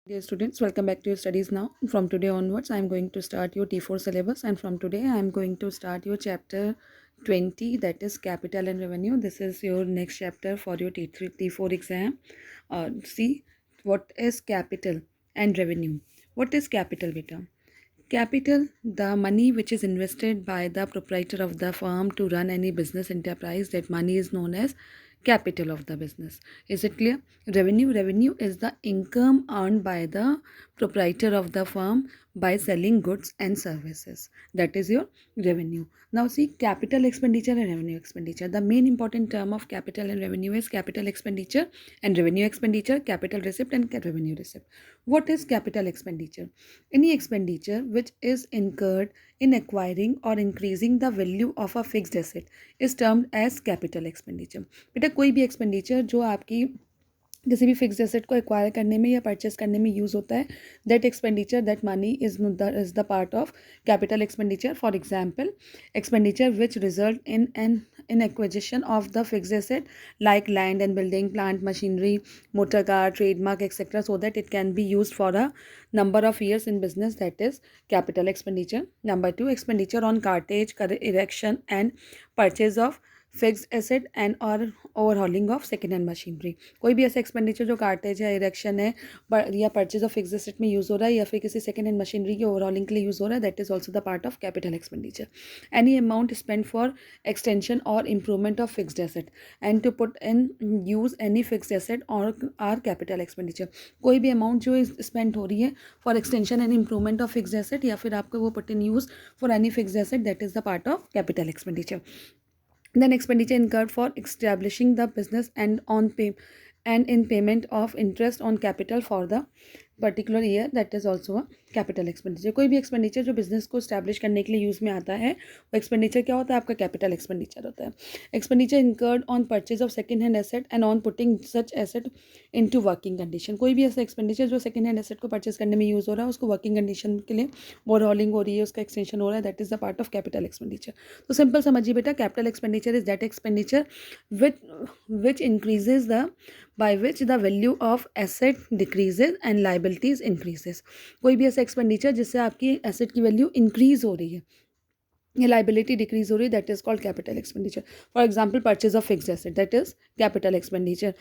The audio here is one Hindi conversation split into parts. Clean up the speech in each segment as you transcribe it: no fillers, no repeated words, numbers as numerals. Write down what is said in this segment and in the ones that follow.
Dear students, welcome back to your studies now. From today onwards, I am going to start your T4 syllabus, and from today, I am going to start your chapter 20, that is capital and revenue. This is your next chapter for your T3, T4 exam. See, what is capital and revenue? What is capital, beta? Capital, the money which is invested by the proprietor of the firm to run any business enterprise, that money is known as capital of the business. Is it clear? Revenue is the income earned by the proprietor of the firm by selling goods and services. That is your revenue. Now see, capital expenditure and revenue expenditure. The main important term of capital and revenue is capital expenditure and revenue expenditure, capital receipt and revenue receipt. What is capital expenditure? Any expenditure which is incurred in acquiring or increasing the value of a fixed asset is termed as capital expenditure. बेटा कोई भी एक्सपेंडिचर जो आपकी किसी भी फिक्स्ड एसेट को एक्वायर करने में या परचेस करने में यूज़ होता है, that expenditure, that money is the part of capital expenditure. For example, expenditure which result in acquisition of the fixed asset like land and building, plant, machinery, motor car, trademark, etc., so that it can be used for a number of years in business, that is capital expenditure. Number 2, expenditure on cartage, erection and purchase of fixed asset and और overhauling of second hand machinery. कोई भी ऐसा एक्सपेंडिचर जो कार्टेज है, इरेक्शन है या परचेज ऑफ फिक्स्ड एसेट में यूज़ हो रहा है या फिर किसी सेकेंड हैंड मशीनरी की ओवरहॉलिंग के लिए यूज़ हो रहा है, that is also the part of capital expenditure. Any amount spend for extension और improvement of fixed asset and to put in use any fixed asset और आर कैपिटल एक्सपेंडिचर. कोई भी अमाउंट जो स्पेंड हो रही है for extension and improvement of fixed asset या फिर आपको वो put in use for any fixed asset, that is the part of capital expenditure. Then expenditure incurred for establishing the business and in payment of interest on capital for the particular year, that is also a capital expenditure. कोई भी एक्सपेंडिचर जो बिजनेस को स्टैब्लिश करने के लिए यूज़ में आता है, वो एक्सपेंडिचर क्या होता है? आपका कैपिटल एक्सपेंडिचर होता है. Expenditure incurred on purchase of second hand asset and on putting such asset into working condition. कोई भी ऐसा एक्सपेंडिचर जो सेकेंड हैंड एसेट को परचेज करने में यूज़ हो रहा है, उसको वर्किंग कंडीशन के लिए ओवरहॉलिंग हो रही है, उसका एक्सटेंशन हो रहा है, that is the part of capital expenditure. तो सिंपल समझिए बेटा, capital expenditure is that expenditure which increases the by which the value of asset decreases and liabilities increases. कोई भी ऐसा एक्सपेंडिचर जिससे आपकी एसेट की वैल्यू इंक्रीज हो रही है या लाइबिलिटी डिक्रीज हो रही है, that is called capital expenditure. For example, purchase of fixed asset, that is capital expenditure.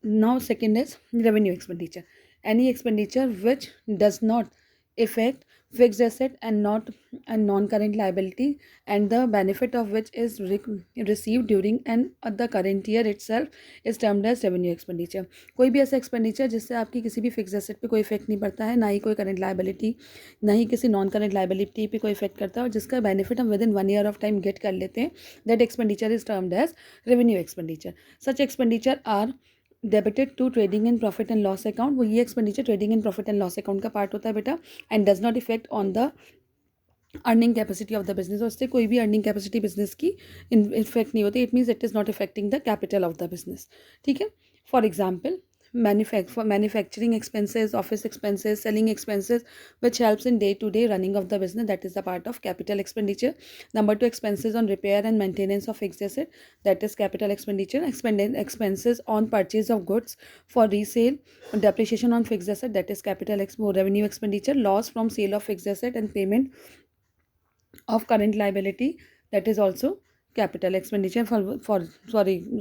Now second is revenue expenditure. Any expenditure which does not affect fixed asset and not a non-current liability and the benefit of which is received during and the current year itself is termed as revenue expenditure. कोई भी ऐसा एक्सपेंडिचर जिससे आपकी किसी भी फिक्स एसेट पे कोई इफेक्ट नहीं पड़ता है, ना ही कोई करंट लाइबिलिटी, ना ही किसी नॉन करंट लाइबिलिटी पे कोई इफेक्ट करता है, और जिसका बेनिफिट हम within 1 year of time get कर लेते हैं, that expenditure is termed as revenue expenditure. Such expenditure are debited to trading and profit and loss account. वो ये expenditure trading and profit and loss account का पार्ट होता है बेटा, and does not effect on the earning capacity of the business. उससे कोई भी अर्निंग कैपेसिटी बिजनेस की इफेक्ट नहीं होती. It means it is not effecting the capital of the business. ठीक है. For example, manufacturing expenses, office expenses, selling expenses, which helps in day-to-day running of the business, that is the part of capital expenditure. Number 2, expenses on repair and maintenance of fixed asset, that is capital expenditure. Expenses on purchase of goods for resale, depreciation on fixed asset, that is capital revenue expenditure. Loss from sale of fixed asset and payment of current liability, that is also capital expenditure. For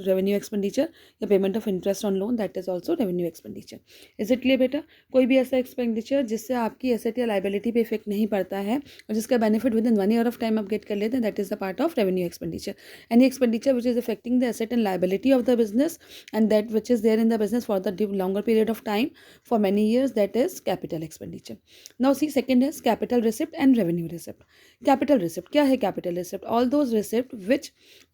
revenue expenditure या payment of interest on loan, that is also revenue expenditure. Is it clear बेटा? कोई भी ऐसा एक्सपेंडिचर जिससे आपकी एसेट या लाइबिलिटी पे इफेक्ट नहीं पड़ता है और जिसका benefit within 1 year of time आप गेट कर लेते हैं, that is the part of revenue expenditure. Any expenditure which is affecting the asset and liability of the business and that which is there in the business for the longer period of time for many years, that is capital expenditure. Now see, second is capital receipt and revenue receipt. Capital receipt क्या है? Capital receipt, all those receipt which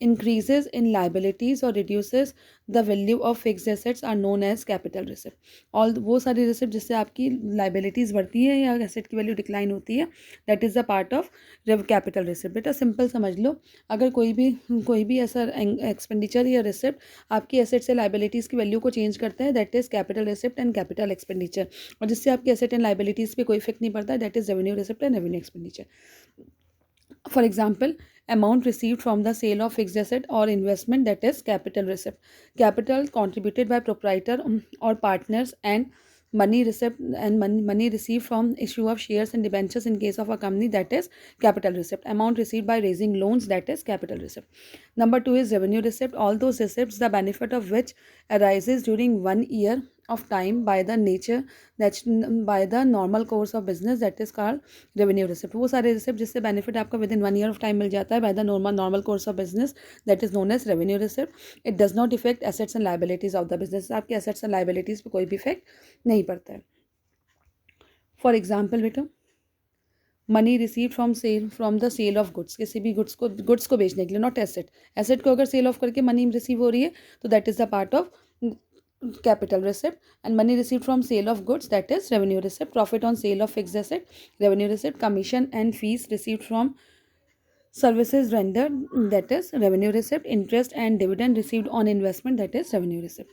increases in liabilities or reduces the value of fixed assets are known as capital receipt. all वो सारी रिसिप्ट जिससे आपकी लाइबिलिटीज़ बढ़ती है या एसेट की वैल्यू डिक्लाइन होती है, that is the part of capital receipt. बेटा सिंपल समझ लो, अगर कोई भी ऐसा एक्सपेंडिचर या रिसिप्ट आपकी एसेट से लाइबिलिटीज़ की वैल्यू को चेंज करता है, that is capital receipt and capital expenditure. और जिससे आपकी एसेट एंड लाइबिलिटीज़ पे कोई इफेक्ट नहीं पड़ता, that is revenue receipt and revenue expenditure. For example, amount received from the sale of fixed asset or investment, that is capital receipt. Capital contributed by proprietor or partners and money receipt and money received from issue of shares and debentures in case of a company, that is capital receipt. Amount received by raising loans, that is capital receipt. Number 2 is revenue receipt. All those receipts the benefit of which arises during 1 year of time by the nature, that's by the normal course of business, that is called revenue receipt. वो सारे receipt जिससे benefit आपका within 1 year of time मिल जाता है by the normal course of business, that is known as revenue receipt. It does not affect assets and liabilities of the business. आपके assets and liabilities पे कोई भी effect नहीं पड़ता है. For example बेटा, money receive from the sale of goods, किसी भी गुड्स को बेचने के लिए, नॉट एसेट को अगर सेल ऑफ करके मनी रिसीव हो रही है तो that is the part of capital receipt. And money received from sale of goods, that is revenue receipt. Profit on sale of fixed asset, revenue receipt. Commission and fees received from services rendered, that is revenue receipt. Interest and dividend received on investment, that is revenue receipt.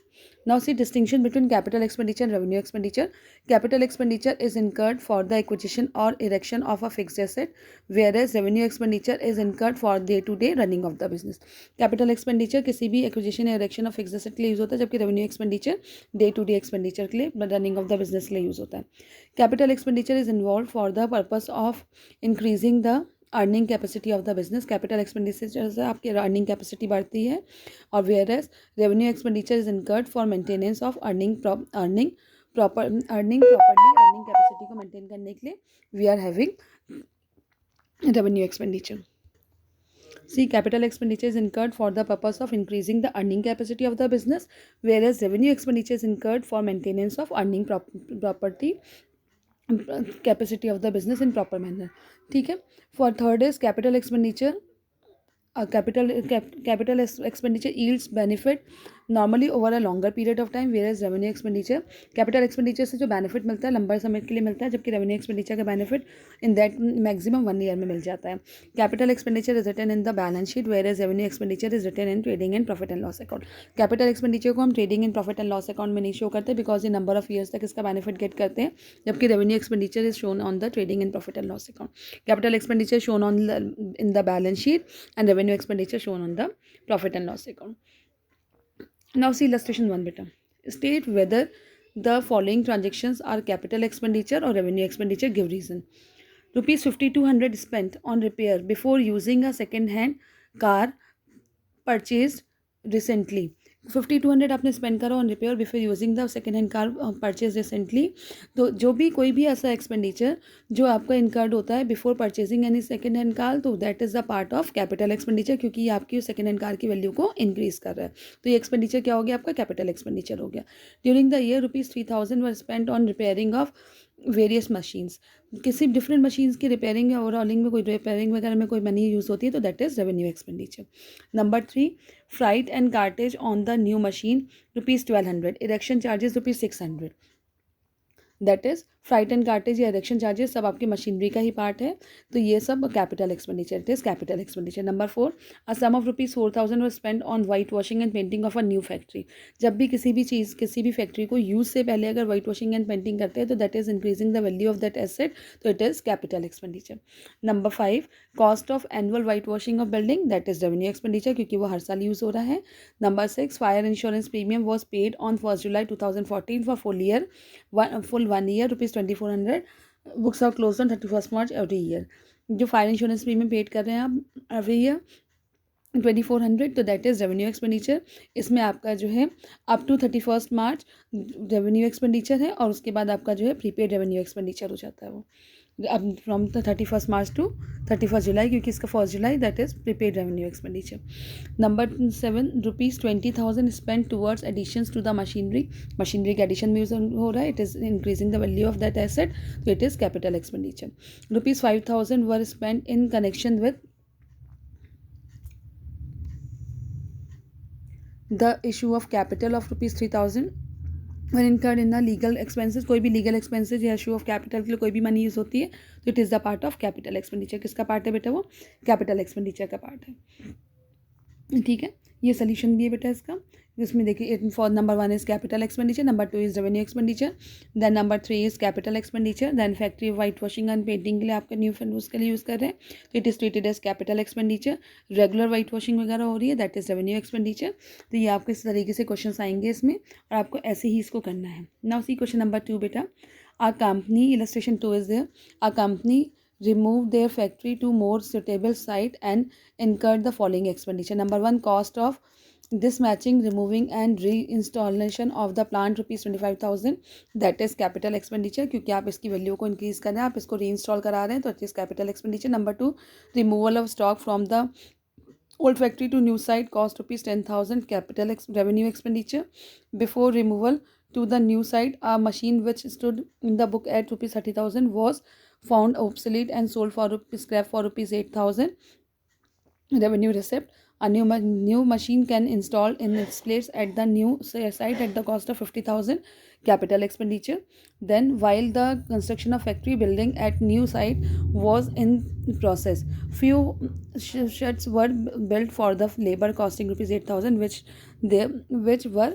Now see distinction between capital expenditure and revenue expenditure. Capital expenditure is incurred for the acquisition or erection of a fixed asset, whereas revenue expenditure is incurred for day-to-day running of the business. Capital expenditure किसी भी acquisition या erection of fixed asset के लिए यूज होता है, जबकि revenue expenditure day-to-day expenditure के लिए, running of the business के लिए यूज होता है. Capital expenditure is involved for the purpose of increasing the earning capacity of the business. Capital expenditure से आपकी अर्निंग कैपेसिटी बढ़ती है, और whereas revenue expenditure is incurred for maintenance of earning properly. Earning capacity को मेंटेन करने के लिए we are having revenue expenditure. See, capital expenditure is incurred for the purpose of increasing the earning capacity of the business, whereas revenue expenditure is incurred for maintenance of earning property capacity of the business in proper manner. ठीक है. For third is capital expenditure. capital expenditure yields benefit normally over a longer period of time, whereas revenue expenditure, capital expenditure से जो benefit मिलता है लंबे समय के लिए मिलता है, जबकि revenue expenditure का benefit in that maximum 1 year में मिल जाता है. Capital expenditure is written in the balance sheet, whereas revenue expenditure is written in trading and profit and loss account. Capital expenditure को हम trading and profit and loss account में नहीं show करते because ये number of years तक इसका benefit get करते हैं, जबकि revenue expenditure is shown on the trading and profit and loss account. Capital expenditure shown on in the balance sheet and revenue expenditure shown on the profit and loss account. Now see illustration 1 beta. State whether the following transactions are capital expenditure or revenue expenditure. Give reason. Rupees 5200 spent on repair before using a second hand car purchased recently. 5200 आपने स्पेंड करा on repair before using the second hand car purchase recently. तो जो भी कोई भी ऐसा एक्सपेंडिचर जो आपका इनकर्ड होता है before purchasing any second hand car, तो that is the part of capital expenditure, क्योंकि ये आपकी सेकेंड हैंड कार की वैल्यू को इंक्रीज कर रहा है. तो ये एक्सपेंडिचर क्या हो गया आपका? कैपिटल एक्सपेंडिचर हो गया. During the year ₹3000 were spent on repairing of various machines. किसी डिफरेंट मशीन्स की रिपेयरिंग या ओवरऑलिंग में कोई रिपेयरिंग वगैरह में कोई मनी यूज़ होती है, तो that is revenue expenditure. Number 3, freight and cartage on the new machine ₹1200. Erection charges ₹600. That is freight and cartage या इरेक्शन चार्जेस सब आपकी मशीनरी का ही पार्ट है, तो ये सब capital expenditure, it is capital expenditure. Number 4, a sum of ₹4000 were spend on white washing and painting of a new factory. जब भी किसी भी चीज़ किसी भी फैक्ट्री को यूज़ से पहले अगर वाइट वॉशिंग एंड पेंटिंग करते हैं, तो that is increasing the value of that asset, तो it is capital expenditure. Number 5, cost of annual white washing of building, that is revenue expenditure, क्योंकि वो हर साल यूज़ हो रहा है. Number 6, fire insurance premium was paid on 1 July 2014 for full 1 year ₹2400. Books are close on 31 March every year. जो फायर इंश्योरेंस प्रीमियम पेड कर रहे हैं आप एवरी ईयर 2400, तो दैट इज़ रेवेन्यू एक्सपेंडिचर. इसमें आपका जो है up to 31 March revenue expenditure है, और उसके बाद आपका जो है प्रीपेड रेवेन्यू एक्सपेंडिचर हो जाता है वो अब फ्रॉम 31 मार्च टू 31 जुलाई, क्योंकि इसका 1 July that is prepaid revenue expenditure. Number 7, ₹20,000 spend towards additions to the machinery. Machinery के एडिशन में यूज हो रहा है, it is increasing the value of that asset, तो it is capital expenditure. ₹5,000 were spend in connection with the issue of capital of ₹3,000 when incurred in the legal expenses. कोई भी लीगल एक्सपेंसेस या इशू ऑफ कैपिटल के लिए कोई भी मनी यूज़ होती है, तो it is the part of capital expenditure. किसका पार्ट है बेटा? वो कैपिटल एक्सपेंडिचर का पार्ट है. ठीक है, ये सोल्यूशन भी है बेटा इसका, जिसमें देखिए for number 1 is capital expenditure, number 2 is revenue expenditure, then number 3 is capital expenditure, then factory white washing and painting के लिए आपका न्यू फंड उसके लिए यूज़ कर रहे हैं, तो it is treated as capital expenditure. Regular white washing वगैरह हो रही है, दैट इज़ रेवेन्यू एक्सपेंडिचर। तो ये आपको इस तरीके से क्वेश्चन आएंगे इसमें, और आपको ऐसे ही इसको करना है। नाउ सी क्वेश्चन नंबर 2 बेटा, आ company, illustration 2 is there, a company remove their factory to more suitable site and incurred the following expenditure. Number 1, cost of dismatching, removing and reinstallation of the plant ₹25,000, that is capital expenditure, क्योंकि आप इसकी वैल्यू को इंक्रीज कर रहे हैं, आप इसको रीइंस्टॉल करा रहे हैं, तो it is capital expenditure. Number 2, removal of stock from the old factory to new site, cost ₹10,000, capital revenue expenditure. Before removal to the new site, a machine which stood in the book at ₹30,000 was found obsolete and sold for scrap for ₹8,000. Revenue receipt, a new machine can install in its place at the new site at the cost of ₹50,000, capital expenditure. Then while the construction of factory building at new site was in process, few sheds were built for the labor costing ₹8,000, which were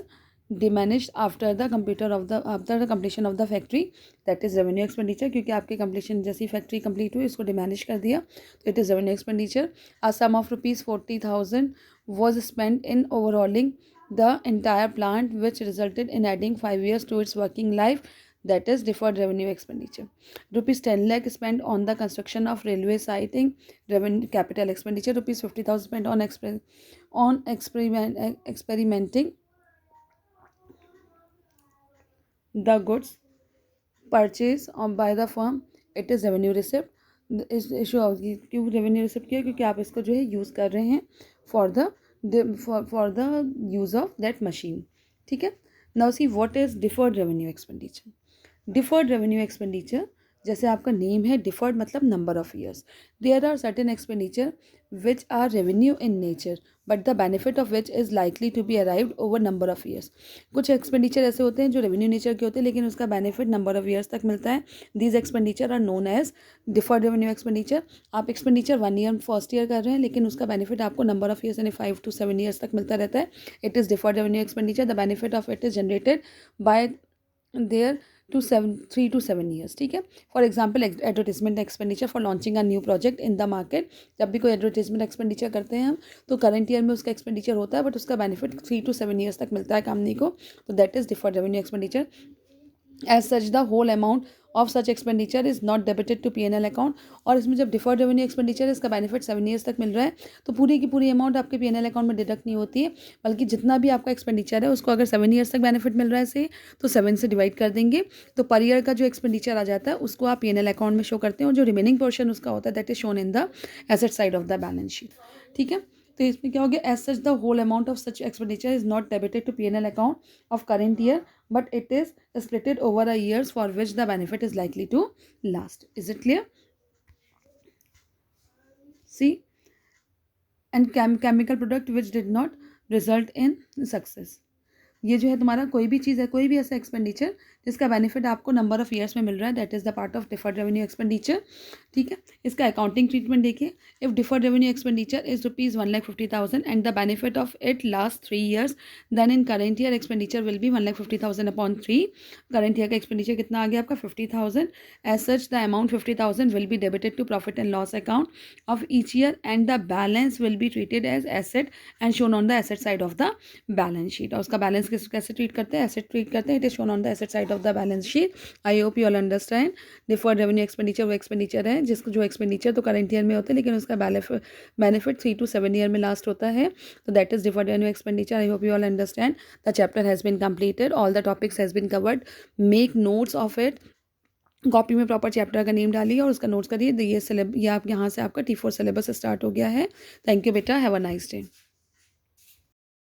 diminished after the completion of the factory, that is revenue expenditure, क्योंकि आपकी completion जैसी factory complete हुई इसको diminish कर दिया, तो it is revenue expenditure. A sum of ₹40,000 was spent in overhauling the entire plant, which resulted in adding 5 years to its working life, that is deferred revenue expenditure. ₹10 lakh spent on the construction of railway siding, revenue capital expenditure. ₹50,000 spent on experimenting the goods purchase by the firm, it is revenue receipt. इस इशू क्यों रेवेन्यू रिसिप्ट किया, क्योंकि आप इसको जो है यूज़ कर रहे हैं for the use of that machine, ठीक है। Now see what is deferred revenue expenditure. Deferred revenue expenditure, जैसे आपका नेम है, डिफर्ड मतलब number of years. There are certain expenditure which are revenue in nature but the benefit of which is likely to be arrived over number of years. कुछ एक्सपेंडिचर ऐसे होते हैं जो रेवेन्यू नेचर के होते हैं, लेकिन उसका बेनिफिट नंबर ऑफ ईयर्स तक मिलता है। These expenditure are known as deferred revenue expenditure. आप एक्सपेंडिचर 1 ईयर फर्स्ट ईयर कर रहे हैं, लेकिन उसका बेनिफिट आपको नंबर ऑफ ईयर्स यानी 5 to 7 ईयर्स तक मिलता रहता है। It is deferred revenue expenditure. The benefit of it is generated by there 3 to 7 years, ठीक है। For example advertisement expenditure for launching a new project in the market. जब भी कोई एडवर्टीजमेंट एक्सपेंडिचर करते हैं हम, तो करंट ईयर में उसका एक्सपेंडिचर होता है, बट उसका बेनिफिट 3 to 7 years तक मिलता है कंपनी को, तो that is deferred revenue expenditure. As such the whole amount of such expenditure is not debited to P&L account. और इसमें जब डिफर्ड रेवेन्यू एक्सपेंडिचर है, इसका बेनिफिट 7 years तक मिल रहा है, तो पूरी की पूरी अमाउंट आपके P&L अकाउंट में डिडक्ट नहीं होती है, बल्कि जितना भी आपका एक्सपेंडिचर है उसको अगर 7 years तक बेनिफिट मिल रहा है से, तो 7 से डिवाइड कर देंगे, तो पर ईयर का जो एक्सपेंडिचर आ जाता है उसको आप P&L अकाउंट में शो करते हैं, और जो रिमेनिंग पोर्शन उसका होता है that is shown in the asset side of the balance sheet, ठीक है। तो इसमें क्या हो गया, as such the whole amount of such expenditure is not debited to P&L account of current year, but it is splitted over a years for which the benefit is likely to last. Is it clear? See, and chemical product which did not result in success. ये जो है तुम्हारा कोई भी चीज़ है, कोई भी ऐसा एक्सपेंडिचर जिसका बेनिफिट आपको नंबर ऑफ ईयर्स में मिल रहा है, that is the part of deferred revenue expenditure, ठीक है। इसका अकाउंटिंग ट्रीटमेंट देखिए, if deferred revenue expenditure is ₹1,50,000 and the benefit of it last 3 years, then in current year expenditure will be 1,50,000 upon 3। Current year का एक्सपेंडिचर कितना आ गया आपका 50,000। As such the amount 50,000 will be debited to profit and loss account of each year, and the balance will be treated as asset and shown on the asset side of the balance sheet. और उसका बैलेंस कैसे ट्रीट करते हैं, एसेट ट्रीट करते हैं, it is shown on the asset side of the balance sheet. I hope you all understand. Deferred revenue expenditure वो एक्सपेंडिचर है जिसको जो एक्सपेंडिचर तो करंट ईयर में होते हैं, लेकिन उसका बेनिफिट 3 to 7 year में लास्ट होता है, तो that is deferred revenue expenditure. I hope you all understand. The chapter has been completed, all the topics has been covered, make notes of it. Copy में प्रॉपर चैप्टर का नेम डालिए और उसका नोट्स करिए। ये आप यहाँ से आपका T4 सिलेबस स्टार्ट हो गया है। थैंक यू बेटा, हैव अ नाइस डे।